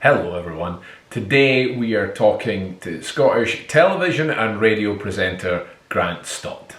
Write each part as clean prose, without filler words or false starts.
Hello everyone. Today we are talking to Scottish television and radio presenter Grant Stott.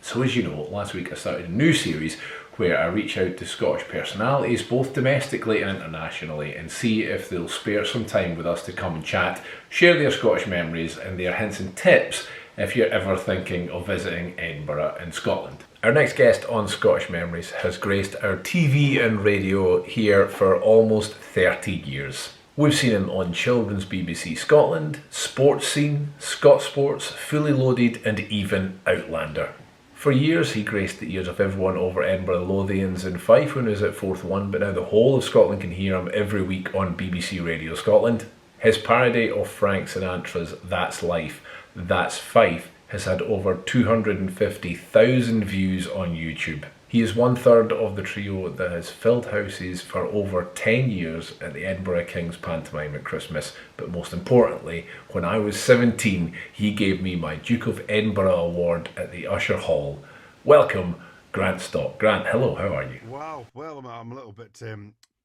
So as you know, last week I started a new series where I reach out to Scottish personalities both domestically and internationally and see if they'll spare some time with us to come and chat, share their Scottish memories and their hints and tips if you're ever thinking of visiting Edinburgh in Scotland. Our next guest on Scottish Memories has graced our TV and radio here for almost 30 years. We've seen him on Children's BBC Scotland, Sports Scene, Scot Sports, Fully Loaded and even Outlander. For years he graced the ears of everyone over Edinburgh Lothians in Fife when he was at Fourth One, but now the whole of Scotland can hear him every week on BBC Radio Scotland. His parody of Frank Sinatra's That's Life, That's Fife has had over 250,000 views on YouTube. He is one third of the trio that has filled houses for over 10 years at the Edinburgh King's Pantomime at Christmas, but most importantly, when I was 17, he gave me my Duke of Edinburgh award at the Usher Hall. Welcome, Grant Stott. Grant, hello, how are you? Wow. Well, I'm a little bit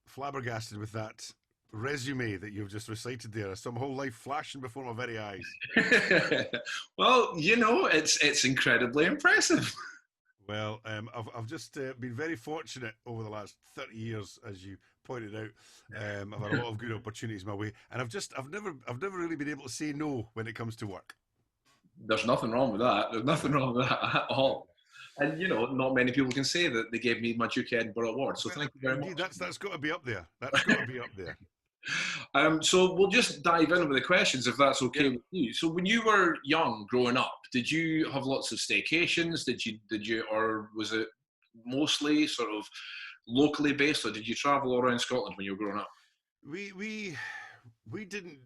flabbergasted with that resume that you've just recited there. I saw my whole life flashing before my very eyes. Well, it's incredibly impressive. Well, I've just been very fortunate over the last 30 years, as you pointed out. I've had a lot of good opportunities my way, and I've never really been able to say no when it comes to work. There's nothing wrong with that. There's nothing wrong with that at all. And not many people can say that they gave me my Duke of Edinburgh award. So thank you very Indeed, much. that's got to be up there. That's got to be up there. So we'll just dive in with the questions if that's okay with you. So when you were young, growing up, did you have lots of staycations? Did you, or was it mostly sort of locally based, or did you travel all around Scotland when you were growing up? We didn't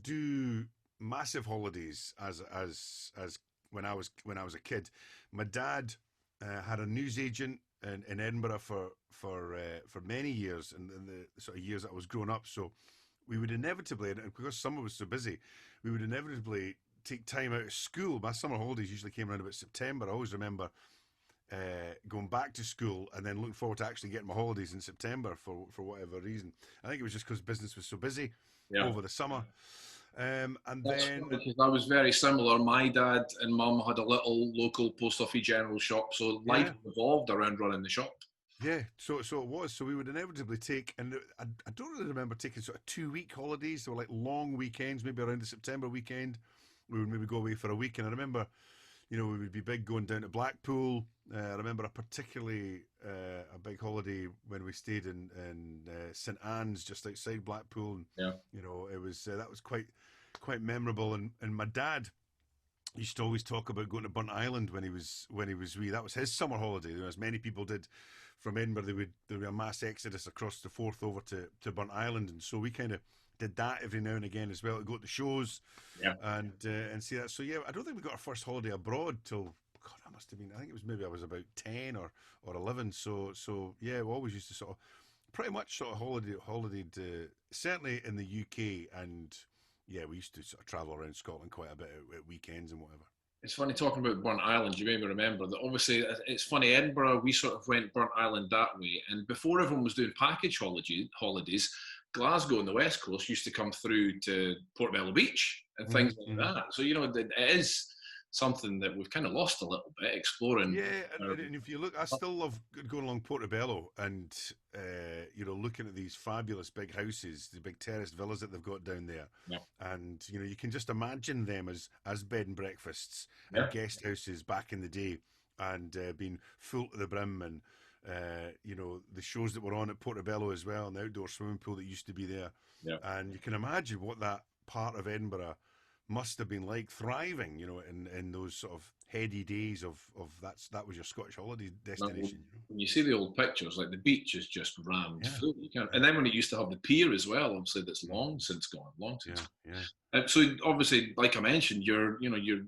do massive holidays as when I was a kid. My dad had a newsagent in Edinburgh for many years, and in the sort of years that I was growing up. So we would inevitably, and because summer was so busy, we would inevitably take time out of school. My summer holidays usually came around about September. I always remember going back to school and then looking forward to actually getting my holidays in September for whatever reason. I think it was just because business was so busy over the summer. And That's then funny, because I was very similar. My dad and mum had a little local post office general shop, so life evolved around running the shop. yeah, so it was. So we would inevitably take, and I don't really remember taking sort of 2 week holidays. They were like long weekends, maybe around the September weekend. We would maybe go away for a week, and I remember, we would be big going down to Blackpool. I remember a particularly a big holiday when we stayed in St Anne's, just outside Blackpool. And, it was that was quite memorable. And my dad used to always talk about going to Burnt Island when he was wee. That was his summer holiday. As many people did from Edinburgh, there would be a mass exodus across the Forth over to Burnt Island, and so we kind of did that every now and again as well, to go to shows and see that. So I don't think we got our first holiday abroad till, God, I must have been, I think it was maybe I was about 10 or 11. So we always used to sort of pretty much sort of holidayed certainly in the UK, and we used to sort of travel around Scotland quite a bit at weekends and whatever. It's funny talking about Burnt Island. You made me remember that. Obviously, it's funny. Edinburgh, we sort of went Burnt Island that way, and before everyone was doing package holidays, Glasgow and the West Coast used to come through to Portobello Beach and things like that. So it is something that we've kind of lost a little bit exploring. Yeah, and if you look, I still love going along Portobello and looking at these fabulous big houses, the big terraced villas that they've got down there. Yeah. And you can just imagine them as bed and breakfasts and guest houses back in the day, and being full to the brim, and the shows that were on at Portobello as well, and the outdoor swimming pool that used to be there. Yeah. And you can imagine what that part of Edinburgh must have been like, thriving, in those sort of heady days of that was your Scottish holiday destination. When you see the old pictures, like the beach is just rammed full. And then when it used to have the pier as well, obviously that's long since gone. So obviously, like I mentioned, your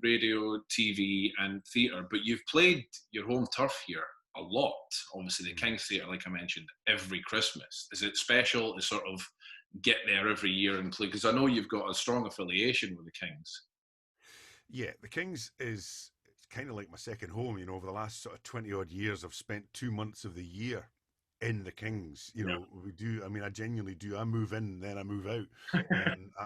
radio, TV, and theatre, but you've played your home turf here a lot. Obviously, the King's Theatre, like I mentioned, every Christmas. Is it special to sort of get there every year and play? Because I know you've got a strong affiliation with the Kings. Yeah, the Kings it's kind of like my second home. Over the last sort of 20 odd years, I've spent 2 months of the year in the Kings. You know, we do. I mean, I genuinely do. I move in, then I move out.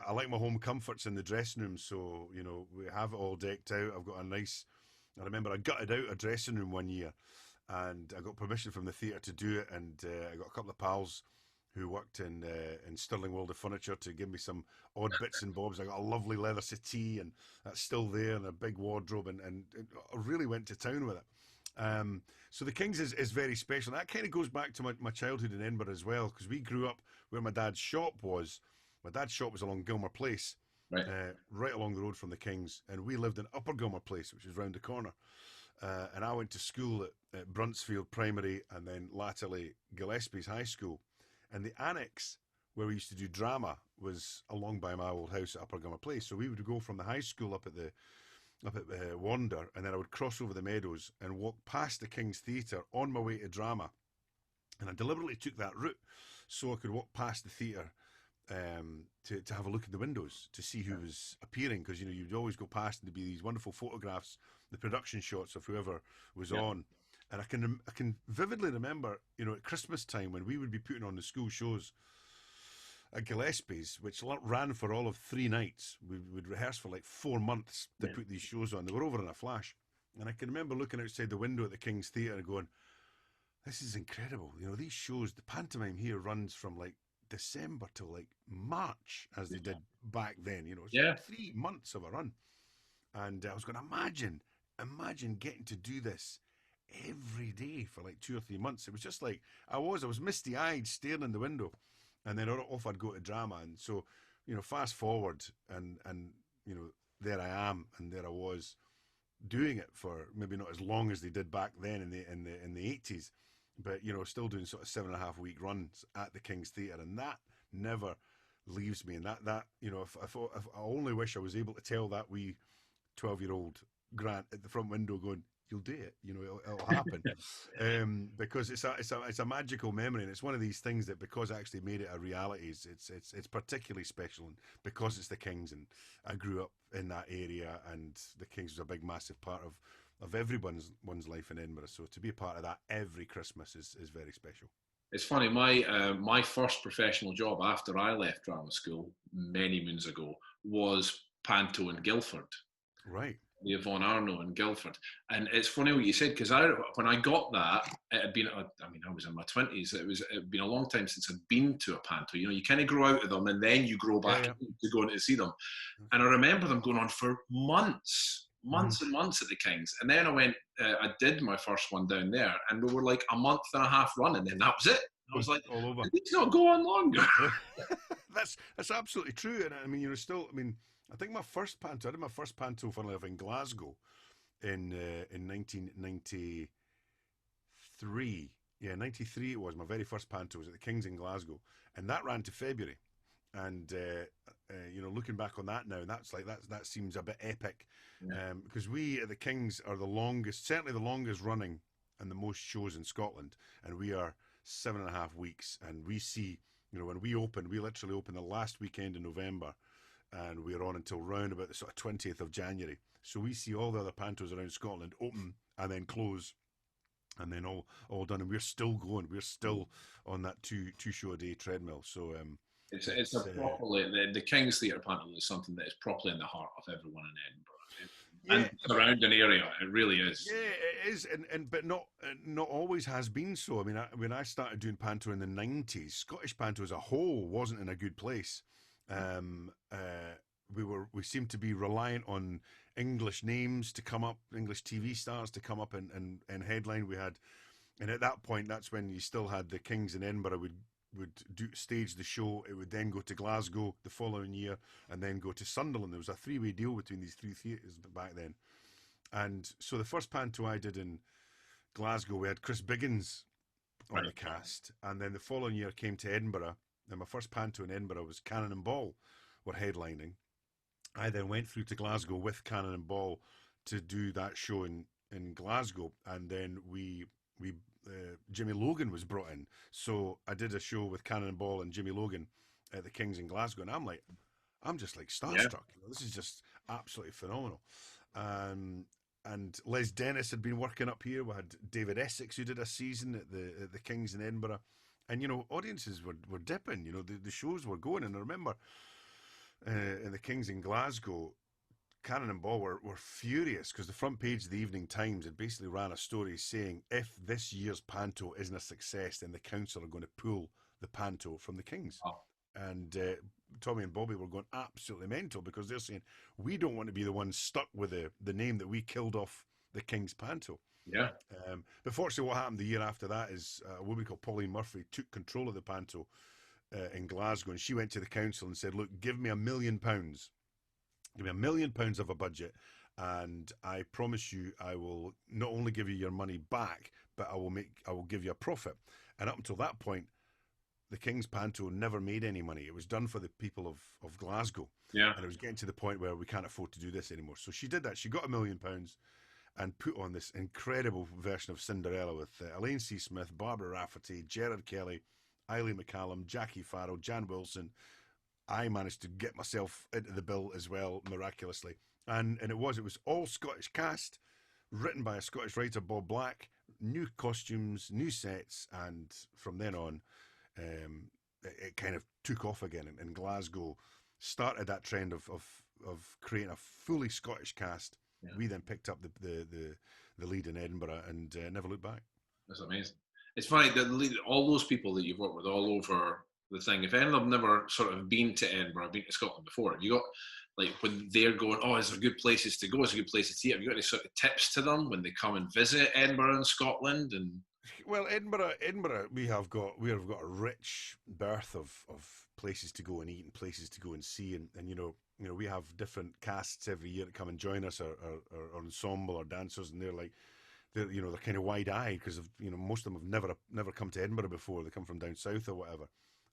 I like my home comforts in the dressing room, so you know we have it all decked out. I've got a nice. I remember I gutted out a dressing room one year, and I got permission from the theatre to do it, and I got a couple of pals who worked in Stirling World of Furniture to give me some odd bits and bobs. I got a lovely leather settee, and that's still there, and a big wardrobe, and I really went to town with it. So the Kings is very special. That kind of goes back to my childhood in Edinburgh as well, because we grew up where my dad's shop was. My dad's shop was along Gilmer Place, right along the road from the Kings, and we lived in Upper Gilmer Place, which is round the corner. And I went to school at Bruntsfield Primary and then latterly Gillespie's High School. And the annex where we used to do drama was along by my old house at Upper Gilmer Place. So we would go from the high school up at Wander, and then I would cross over the meadows and walk past the King's Theatre on my way to drama. And I deliberately took that route so I could walk past the theatre to have a look in the windows to see who was appearing, because you know you'd always go past and there'd be these wonderful photographs, the production shots of whoever was on. And I can vividly remember, you know, at Christmas time when we would be putting on the school shows at Gillespie's, which ran for all of 3 nights. We would rehearse for like 4 months to put these shows on. They were over in a flash. And I can remember looking outside the window at the King's Theatre and going, this is incredible. You know, these shows, the pantomime here runs from like December till like March, as they did back then. You know, it's like 3 months of a run. And I was going, imagine getting to do this every day for like 2 or 3 months. It was just like, I was misty-eyed staring in the window. And then off I'd go to drama. And so, you know, fast forward and you know, there I am and there I was doing it for maybe not as long as they did back then in the 80s, but you know, still doing sort of 7.5 week runs at the King's Theatre, and that never leaves me. And that you know, if I only wish I was able to tell that wee 12-year-old Grant at the front window going, you'll do it, you know, it'll happen. Because it's a magical memory, and it's one of these things that, because I actually made it a reality, it's particularly special, and because it's the Kings, and I grew up in that area, and the Kings was a big, massive part of everyone's life in Edinburgh. So to be a part of that every Christmas is very special. It's funny, my first professional job after I left drama school many moons ago was Panto in Guildford. Right. The Yvonne Arno in Guildford. And it's funny what you said, because when I got that, it had been, I mean, I was in my 20s. It had been a long time since I'd been to a panto. You know, you kind of grow out of them and then you grow back to going to see them. And I remember them going on for months and months at the Kings. And then I did my first one down there, and we were like a month and a half running, and that was it. I was like, all over. It's not go on longer. That's absolutely true. And I mean, you're still, I mean, I think I did my first panto, funnily enough, in Glasgow in 1993. Yeah, 93 it was. My very first panto was at the Kings in Glasgow. And that ran to February. And, you know, looking back on that now, that seems a bit epic. Because we at the Kings are certainly the longest running and the most shows in Scotland. And we are 7.5 weeks. And we see, you know, when we literally open the last weekend in November. And we're on until round about the sort of 20th of January. So we see all the other pantos around Scotland open and then close, and then all done. And we're still going. We're still on that two show a day treadmill. So it's a properly the King's Theatre panto is something that is properly in the heart of everyone in Edinburgh. And surrounding area, it really is. Yeah, it is, but not always has been so. I mean, when I started doing panto in the 90s, Scottish panto as a whole wasn't in a good place. We seemed to be reliant on English names to come up, English TV stars to come up and headline. And at that point, that's when you still had the Kings in Edinburgh would stage the show. It would then go to Glasgow the following year, and then go to Sunderland. There was a 3-way deal between these 3 theatres back then. And so the first panto I did in Glasgow, we had Chris Biggins on the cast, and then the following year came to Edinburgh. And my first panto in Edinburgh was Cannon and Ball were headlining. I then went through to Glasgow with Cannon and Ball to do that show in Glasgow, and then Jimmy Logan was brought in. So I did a show with Cannon and Ball and Jimmy Logan at the Kings in Glasgow, and I'm just like starstruck. You know, this is just absolutely phenomenal. and Les Dennis had been working up here. We had David Essex, who did a season at the King's in Edinburgh. And, audiences were dipping. The shows were going. And I remember in the King's in Glasgow, Cannon and Ball were furious because the front page of the Evening Times had basically ran a story saying if this year's panto isn't a success, then the council are going to pull the panto from the King's. Oh. And Tommy and Bobby were going absolutely mental because they're saying, we don't want to be the ones stuck with the name that we killed off the King's panto. Yeah. But fortunately, what happened the year after that is a woman called Pauline Murphy took control of the panto in Glasgow, and she went to the council and said, look, give me £1 million. Give me £1 million of a budget, and I promise you I will not only give you your money back, but I will give you a profit. And up until that point, the King's Panto never made any money. It was done for the people of Glasgow. Yeah. And it was getting to the point where we can't afford to do this anymore. So she did that. She got £1 million and put on this incredible version of Cinderella with Elaine C. Smith, Barbara Rafferty, Gerard Kelly, Eileen McCallum, Jackie Farrell, Jan Wilson. I managed to get myself into the bill as well, miraculously. And it was all Scottish cast, written by a Scottish writer, Bob Black, new costumes, new sets, and from then on, it kind of took off again. And Glasgow started that trend of creating a fully Scottish cast. Yeah. We then picked up the lead in Edinburgh and never looked back. That's amazing. It's funny that all those people that you've worked with all over the thing, if any of them never sort of been to Edinburgh, been to Scotland before, have you got, like, when they're going, oh, is there good places to go, is there good places to eat, have you got any sort of tips to them when they come and visit Edinburgh and Scotland? And well, Edinburgh, we have got a rich birth of places to go and eat and places to go and see, and we have different casts every year that come and join us, our ensemble, our dancers, and they're kind of wide-eyed because most of them have never come to Edinburgh before. They come from down south or whatever.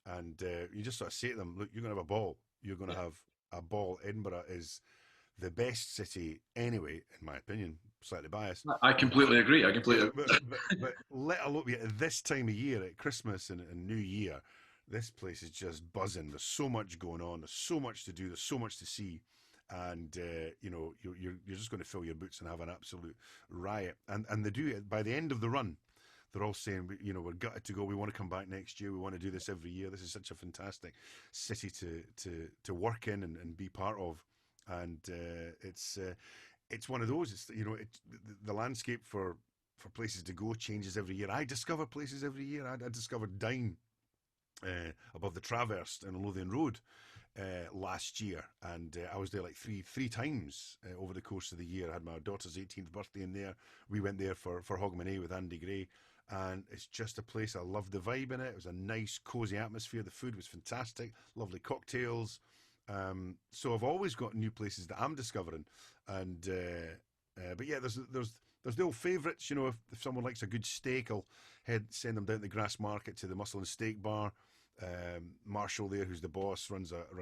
And you just sort of say to them, look, you're going to have a ball. You're going to have a ball. Edinburgh is the best city anyway, in my opinion, slightly biased. I completely agree. But let alone at this time of year, at Christmas and New Year, this place is just buzzing. There's so much going on. There's so much to do. There's so much to see. And, you're just going to fill your boots and have an absolute riot. And they do it by the end of the run. They're all saying, we're gutted to go. We want to come back next year. We want to do this every year. This is such a fantastic city to work in and be part of. And it's one of those. It's the landscape for places to go changes every year. I discover places every year. I discovered Dine above the Traverse in Lothian Road last year, and I was there like three times over the course of the year. I had my daughter's 18th birthday in there. We went there for Hogmanay with Andy Gray. And it's just a place, I loved the vibe in it. It was a nice, cozy atmosphere. The food was fantastic, lovely cocktails. So I've always got new places that I'm discovering. And but yeah, there's the old favourites. If someone likes a good steak, I'll send them down to the Grass Market to the Mussel and Steak Bar. Marshall there, who's the boss, runs a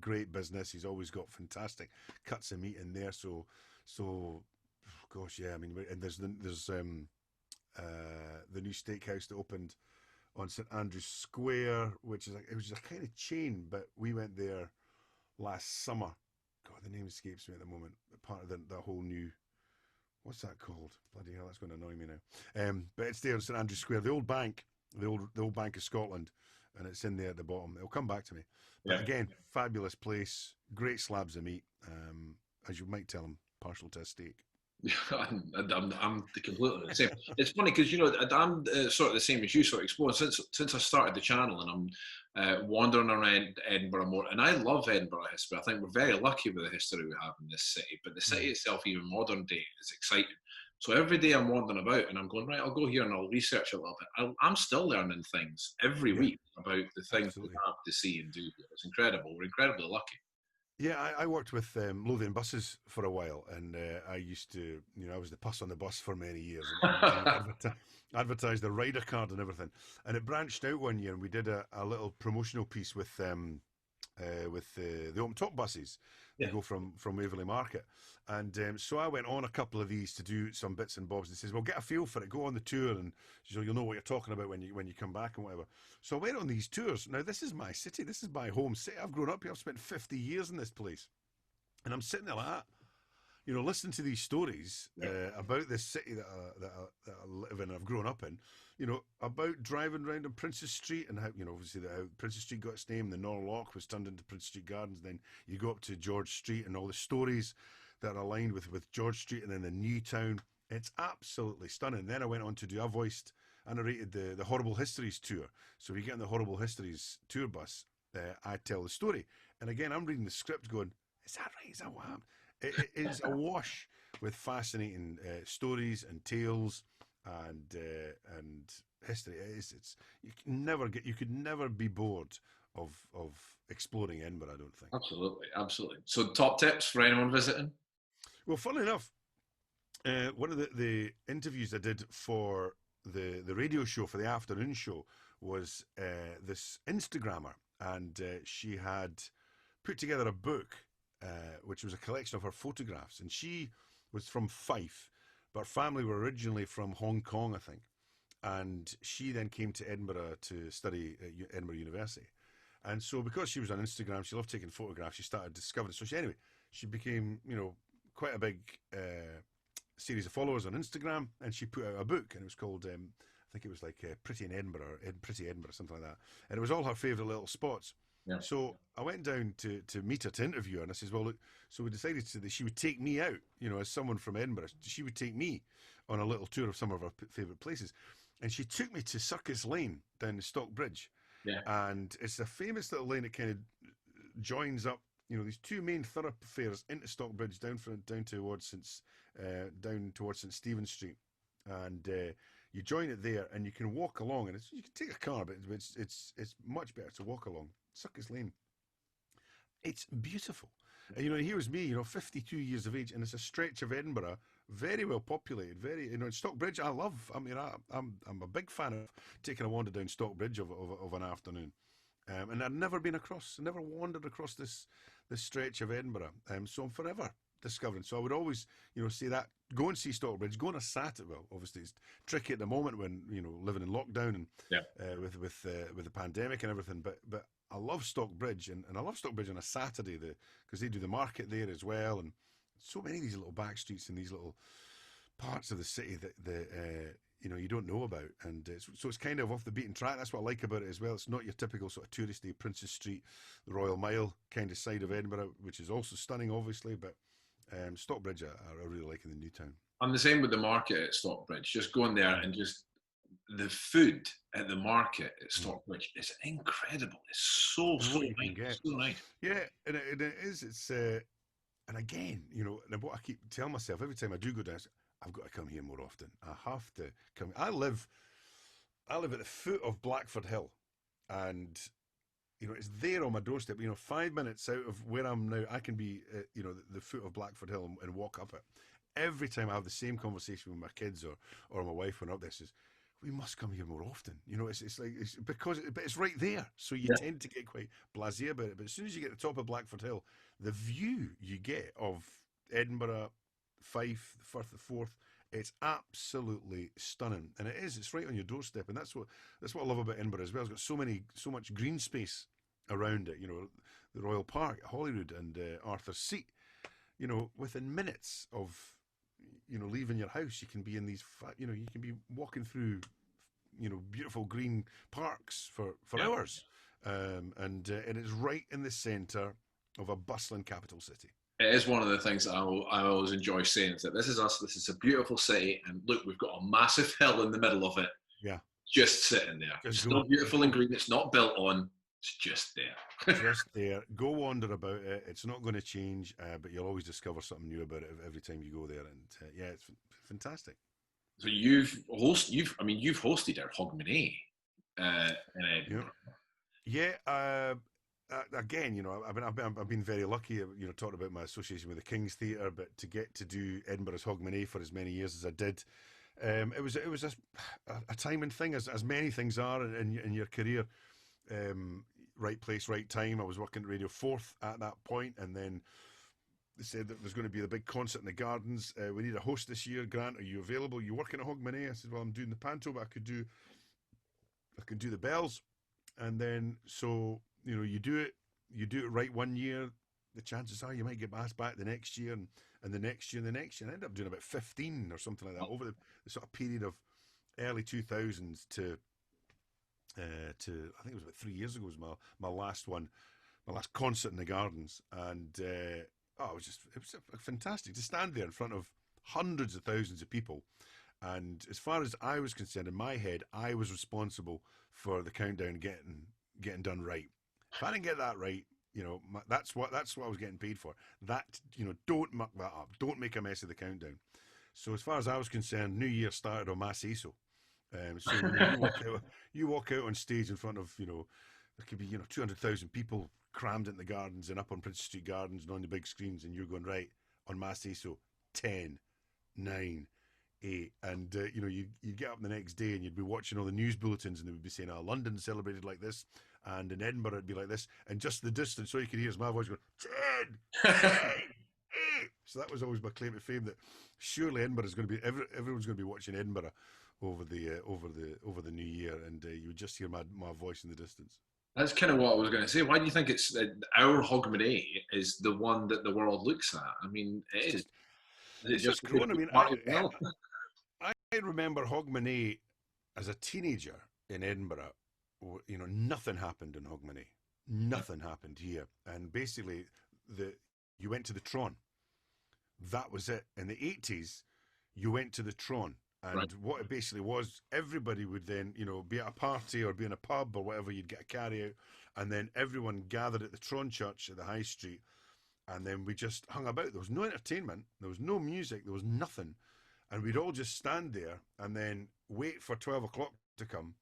great business. He's always got fantastic cuts of meat in there. So gosh, yeah. I mean, and there's the new steakhouse that opened on St Andrew's Square, which is a kind of chain, but we went there last summer. God, the name escapes me at the moment. Part of the whole new, what's that called? Bloody hell, that's going to annoy me now. But it's there on St Andrew's Square, the old bank, the old Bank of Scotland, and it's in there at the bottom. It'll come back to me. But again, fabulous place, great slabs of meat. As you might tell, I'm partial to a steak. I'm completely the same. It's funny because I'm sort of the same as you, sort of exploring since I started the channel, and I'm wandering around Edinburgh more. And I love Edinburgh history. I think we're very lucky with the history we have in this city. But the city itself, even modern day, is exciting. So every day I'm wandering about and I'm going, right, I'll go here and I'll research a little bit. I'm still learning things every week about the things we have to see and do here. It's incredible. We're incredibly lucky. Yeah, I worked with Lothian Buses for a while, and I used to, I was the puss on the bus for many years, and advertised the rider card and everything. And it branched out one year, and we did a little promotional piece with the open top buses that go from Waverley Market. And so I went on a couple of these to do some bits and bobs, and says, well, get a feel for it, go on the tour, and you'll know what you're talking about when you come back and whatever. So I went on these tours. Now, this is my city. This is my home city. I've grown up here. I've spent 50 years in this place. And I'm sitting there like that. listening to these stories about this city that I live in, I've grown up in, about driving around on Princess Street and how, obviously how Princess Street got its name, the Norloch was turned into Princess Street Gardens, then you go up to George Street and all the stories that are aligned with George Street and then the new town. It's absolutely stunning. Then I went on to do, I narrated the Horrible Histories tour. So we get on the Horrible Histories tour bus, I tell the story. And again, I'm reading the script going, is that right? Is that what happened? It is awash with fascinating stories and tales and history. You could never be bored of exploring Edinburgh, I don't think. Absolutely. So top tips for anyone visiting? Well, funnily enough, one of the interviews I did for the radio show, for the afternoon show, was this Instagrammer, and she had put together a book which was a collection of her photographs, and she was from Fife, but her family were originally from Hong Kong, I think, and she then came to Edinburgh to study at Edinburgh University. And so because she was on Instagram, she loved taking photographs, she started discovering. So she became, quite a big series of followers on Instagram, and she put out a book, and it was called, I think it was like Pretty in Edinburgh, or Pretty Edinburgh, something like that. And it was all her favourite little spots. Yeah. So I went down to meet her, to interview her, and I says, well, look, so we decided that she would take me out, as someone from Edinburgh. She would take me on a little tour of some of her favourite places. And she took me to Circus Lane down the Stockbridge. Yeah. And it's a famous little lane that kind of joins up, these two main thoroughfares into Stockbridge down towards St Stephen's Street. And you join it there, and you can walk along, and you can take a car, but it's much better to walk along Circus Lane. It's beautiful. And here was me, 52 years of age, and it's a stretch of Edinburgh, very well populated, very, Stockbridge I love. I mean, I'm a big fan of taking a wander down Stockbridge of an afternoon. And I'd never wandered across this stretch of Edinburgh. So I'm forever discovering. So I would always, say that, go and see Stockbridge, go on a Saturday. Well, obviously it's tricky at the moment when, living in lockdown and with the pandemic and everything, but I love Stockbridge, and I love Stockbridge on a Saturday because they do the market there as well, and so many of these little back streets and these little parts of the city that you don't know about, and so it's kind of off the beaten track. That's what I like about it as well. It's not your typical sort of touristy Princess Street, the Royal Mile kind of side of Edinburgh, which is also stunning, obviously, but Stockbridge I really like in the new town. I'm the same with the market at Stockbridge. Just going there and just the food at the market at Stockbridge is incredible. It's so nice. So nice. Yeah, and it is. It's and again, and what I keep telling myself every time I do go down, I've got to come here more often. I have to come. I live at the foot of Blackford Hill, and it's there on my doorstep. 5 minutes out of where I'm now, I can be the foot of Blackford Hill and walk up it. Every time I have the same conversation with my kids or my wife when I'm up there, says, we must come here more often. But it's right there. So you tend to get quite blasé about it. But as soon as you get to the top of Blackford Hill, the view you get of Edinburgh, Fife, the Firth of Forth, it's absolutely stunning. And it's right on your doorstep. And that's what I love about Edinburgh as well. It's got so much green space around it. The Royal Park, Holyrood, and Arthur's Seat. Within minutes of leaving your house, you can be in these, you can be walking through, beautiful green parks for hours. And it's right in the centre of a bustling capital city. It is one of the things that I always enjoy saying, is that this is us, this is a beautiful city, and look, we've got a massive hill in the middle of it. Yeah. Just sitting there. It's not beautiful and green, it's not built on, it's just there. Just there. Go wander about it. It's not going to change, but you'll always discover something new about it every time you go there. And it's fantastic. So you've hosted our Hogmanay in Edinburgh. Yeah. Again, I've been very lucky. Talked about my association with the King's Theatre, but to get to do Edinburgh's Hogmanay for as many years as I did, it was a timing thing, as many things are in your career. Right place, right time. I was working at Radio 4th at that point, and then they said that there's going to be the big concert in the Gardens. We need a host this year. Grant, are you available? You working at Hogmanay? I said, well, I'm doing the panto, but I could do the bells. And then so you do it right one year. The chances are you might get asked back the next year, and the next year and the next year. I ended up doing about 15 or something like that over the sort of period of early 2000s to I think it was about 3 years ago was my last one, my last concert in the Gardens, and it was fantastic to stand there in front of hundreds of thousands of people. And as far as I was concerned, in my head, I was responsible for the countdown getting done right. If I didn't get that right, that's what I was getting paid for. That, don't muck that up. Don't make a mess of the countdown. So as far as I was concerned, New Year started on Mass ESO. So you walk out on stage in front of, there could be 200,000 people crammed in the Gardens and up on Princess Street Gardens and on the big screens, and you're going right on Mass ESO 10, 9, 8, and you'd get up the next day and you'd be watching all the news bulletins and they would be saying, London celebrated like this, and in Edinburgh it'd be like this, and just the distance, all you could hear is my voice going 10, 9, 8. So that was always my claim to fame, that surely Edinburgh is going to be everyone's going to be watching Edinburgh over the new year, and you would just hear my voice in the distance. That's kind of what I was going to say. Why do you think it's our Hogmanay is the one that the world looks at? I mean, it is. It's just grown. I mean, I remember Hogmanay as a teenager in Edinburgh. Nothing happened in Hogmanay. Nothing happened here, and basically, you went to the Tron. That was it. In the 80s, you went to the Tron. And what it basically was, everybody would then, be at a party or be in a pub or whatever, you'd get a carry out, and then everyone gathered at the Tron Church at the High Street, and then we just hung about. There was no entertainment, there was no music, there was nothing, and we'd all just stand there and then wait for 12 o'clock to come,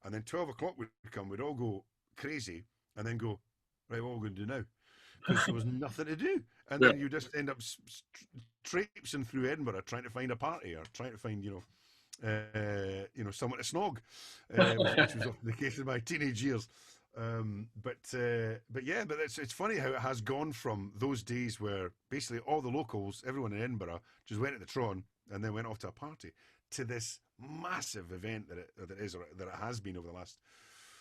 and then 12 o'clock would come, we'd all go crazy, and then go, right, what are we going to do now? Because there was nothing to do. And then you just end up traipsing through Edinburgh trying to find a party or trying to find, someone to snog, which was often the case in my teenage years. But it's funny how it has gone from those days where basically all the locals, everyone in Edinburgh, just went to the Tron and then went off to a party, to this massive event that it has been over the last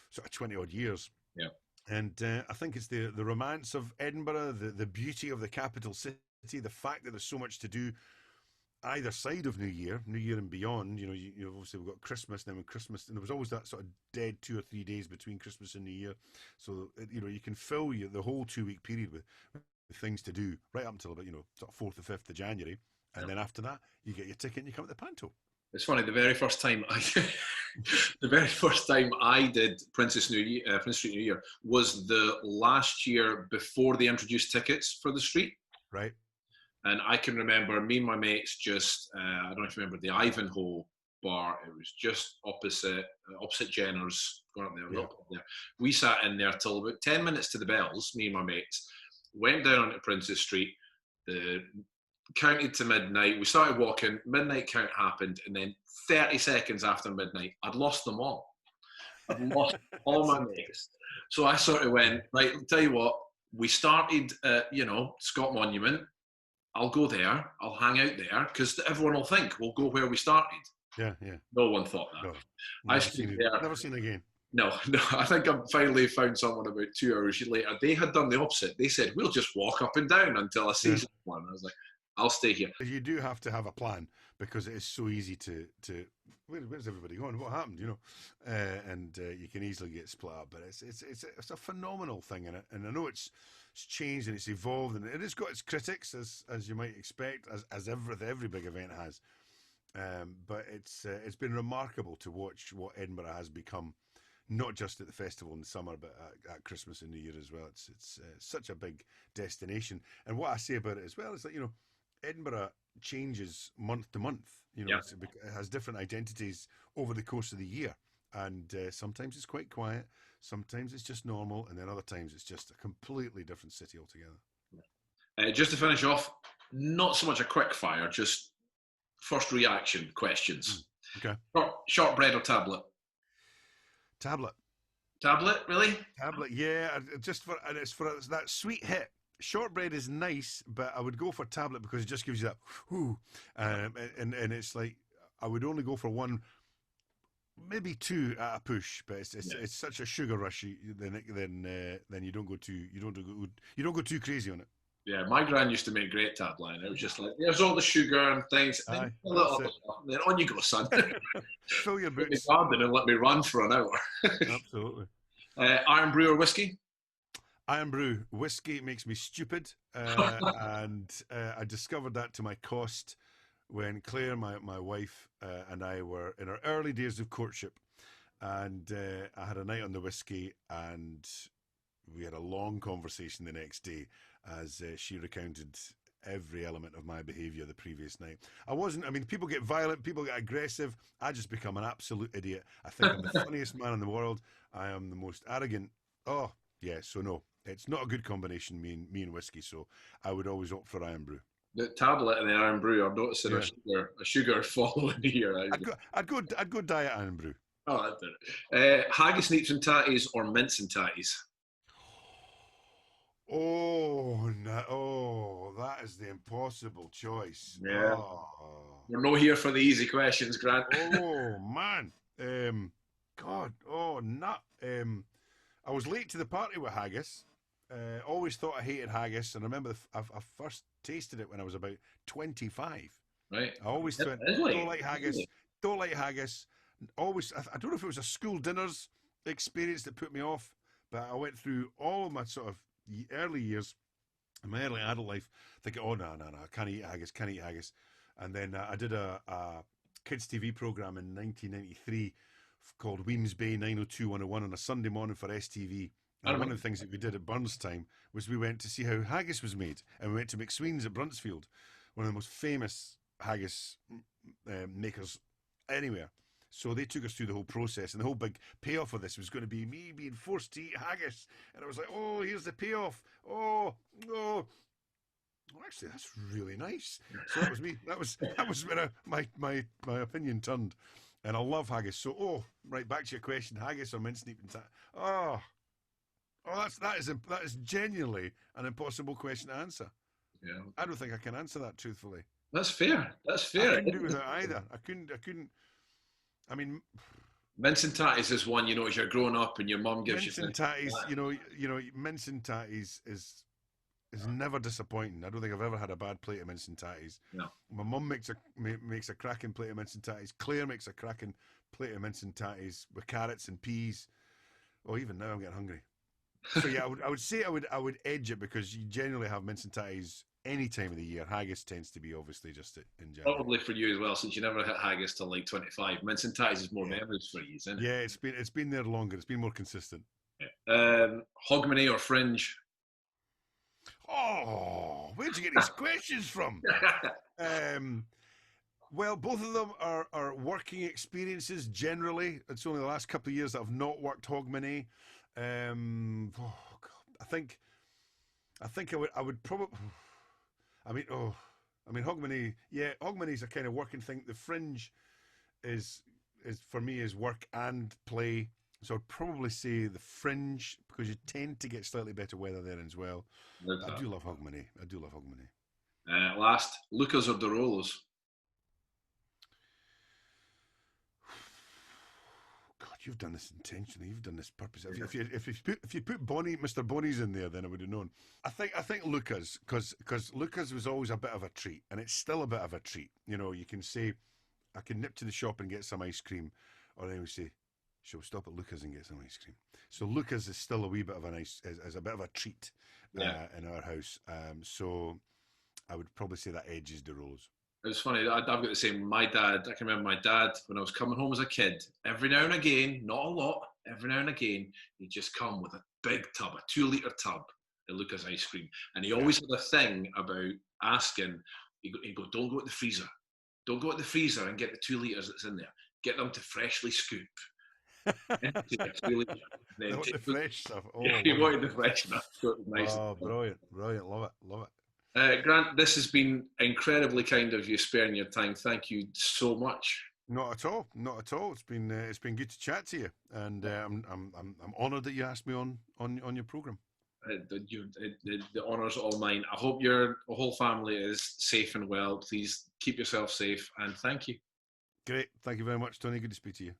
sort of 20 odd years. Yeah. And I think it's the romance of Edinburgh, the beauty of the capital city, the fact that there's so much to do either side of New Year and beyond. You obviously we've got Christmas, and then Christmas, and there was always that sort of dead 2 or 3 days between Christmas and New Year. So you can fill the whole 2-week period with things to do right up until about sort of 4th or 5th of January, and then after that you get your ticket and you come to the Panto. It's funny. The very first time I did Princess Street New Year was the last year before they introduced tickets for the street. Right. And I can remember me and my mates just, I don't know if you remember the Ivanhoe bar. It was just opposite Jenner's, going up there, yeah. Up there. We sat in there till about 10 minutes to the bells, me and my mates, went down onto Princess Street, counted to midnight. We started walking, midnight count happened, and then 30 seconds after midnight, I'd lost them all. I'd lost all my mates. So I sort of went, right, I'll tell you what, we started at, Scott Monument. I'll go there, I'll hang out there, because everyone will think we'll go where we started. Yeah. No one thought that. No, I stood there. Never seen again. No, I think I finally found someone about 2 hours later. They had done the opposite. They said, we'll just walk up and down until I see someone. I was like, I'll stay here. You do have to have a plan, because it is so easy to where's everybody going? What happened? And you can easily get split up. But it's a phenomenal thing, and I know it's changed and it's evolved, and it has got its critics, as you might expect, as every big event has. But it's been remarkable to watch what Edinburgh has become, not just at the festival in the summer, but at Christmas and New Year as well. It's such a big destination, and what I say about it as well is that Edinburgh changes month to month. It has different identities over the course of the year, and sometimes it's quite quiet, sometimes it's just normal, and then other times it's just a completely different city altogether. Just to finish off, not so much a quick fire, just first reaction questions. Okay. Shortbread or tablet? Tablet, really? Tablet, yeah. It's for that sweet hit. Shortbread is nice, but I would go for tablet because it just gives you that whoo, and it's like I would only go for one, maybe two at a push. But it's such a sugar rush. Then you don't go too crazy on it. Yeah, my gran used to make great tabline. It was just like, there's all the sugar and things. Aye, A little stuff, and then on you go, son. Fill your boots. Garden and let me run for an hour. Absolutely. Iron Brew or whiskey? Iron Brew. Whiskey makes me stupid. And I discovered that to my cost when Claire, my wife, and I were in our early days of courtship. And I had a night on the whiskey, and we had a long conversation the next day as she recounted every element of my behaviour the previous night. People get violent, people get aggressive. I just become an absolute idiot. I think I'm the funniest man in the world. I am the most arrogant. Oh, yeah, so no, it's not a good combination, me and whiskey, so I would always opt for Iron Brew. The tablet and the Iron Brew, I'm noticing a sugar following here. I'd go diet Iron Brew. Oh, I did it. Haggis, neeps and tatties or mince and tatties? Oh, no, that is the impossible choice. Yeah. Oh. We're not here for the easy questions, Grant. Oh, man. God, oh, nut. I was late to the party with haggis. Always thought I hated haggis, and I remember I first tasted it when I was about 25. Right. I always thought, don't like haggis, don't like haggis. Always, I don't know if it was a school dinners experience that put me off, but I went through all of my sort of early years, in my early adult life, thinking, oh, no, I can't eat haggis. And then I did a kids' TV programme in 1993 called Weems Bay 902-101 on a Sunday morning for STV. And one of the things that we did at Burns time was we went to see how haggis was made. And we went to McSween's at Bruntsfield, one of the most famous haggis makers anywhere. So they took us through the whole process, and the whole big payoff of this was going to be me being forced to eat haggis. And I was like, oh, here's the payoff. Oh, actually, that's really nice. So that was me. That was where my opinion turned. And I love haggis. So, right, back to your question, haggis or mincemeat and that is genuinely an impossible question to answer. Yeah. I don't think I can answer that truthfully. That's fair. I couldn't do without either. I couldn't. I mean, mince and tatties is one, as you're growing up and your mum gives you. Mince and tatties, mince and tatties is never disappointing. I don't think I've ever had a bad plate of mince and tatties. No. My mum makes a cracking plate of mince and tatties. Claire makes a cracking plate of mince and tatties with carrots and peas. Oh, even now I'm getting hungry. So yeah, I would say I would edge it because you generally have mince and tatties any time of the year. Haggis tends to be obviously just in January. Probably for you as well, since you never hit haggis till like 25. Mince and tatties is more memories for you, isn't it? Yeah, it's been there longer. It's been more consistent. Yeah. Hogmanay or Fringe? Oh, where'd you get these questions from? Well, both of them are working experiences generally. It's only the last couple of years that I've not worked Hogmanay. I think I would probably. I mean, Hogmanay. Yeah, Hogmanay's a kind of working thing. The Fringe is for me is work and play. So I'd probably say the Fringe because you tend to get slightly better weather there as well. I do love Hogmanay. Last, Lucas or Derolos? God, you've done this intentionally. You've done this purposely. If you put Mr. Bonnie's in there, then I would have known. I think Lucas because Lucas was always a bit of a treat, and it's still a bit of a treat. You can say, I can nip to the shop and get some ice cream, or then we say, shall we stop at Lucas and get some ice cream? So Lucas is still a wee bit of a bit of a treat in our house. So I would probably say that edges Derolos. It was funny. I've got the same. My dad. I can remember my dad when I was coming home as a kid. Every now and again, not a lot. Every now and again, he'd just come with a big tub, a 2-litre tub of Lucas ice cream, and he always had a thing about asking. He'd go, "Don't go at the freezer. Don't go at the freezer and get the 2 litres that's in there. Get them to freshly scoop." They want the fresh stuff. Oh, yeah, he wanted the fresh stuff. So it was nice. Oh, brilliant. Love it. Grant, this has been incredibly kind of you, sparing your time. Thank you so much. Not at all. It's been good to chat to you, and I'm honoured that you asked me on your programme. The honour's all mine. I hope your whole family is safe and well. Please keep yourself safe, and thank you. Great. Thank you very much, Tony. Good to speak to you.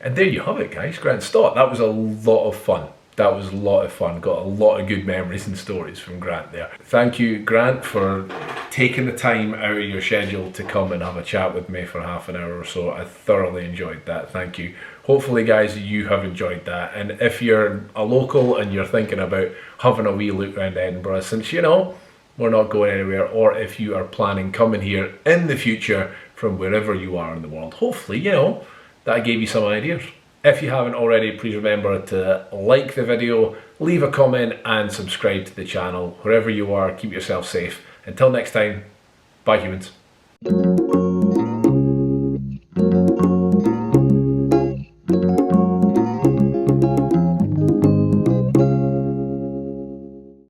And there you have it, guys. Grant Stott. That was a lot of fun. That was a lot of fun. Got a lot of good memories and stories from Grant there. Thank you, Grant, for taking the time out of your schedule to come and have a chat with me for half an hour or so. I thoroughly enjoyed that. Thank you. Hopefully, guys, you have enjoyed that. And if you're a local and you're thinking about having a wee look around Edinburgh, since, you know, we're not going anywhere, or if you are planning coming here in the future from wherever you are in the world, hopefully, you know, that gave you some ideas. If you haven't already, please remember to like the video, leave a comment and subscribe to the channel. Wherever you are, keep yourself safe. Until next time, bye humans.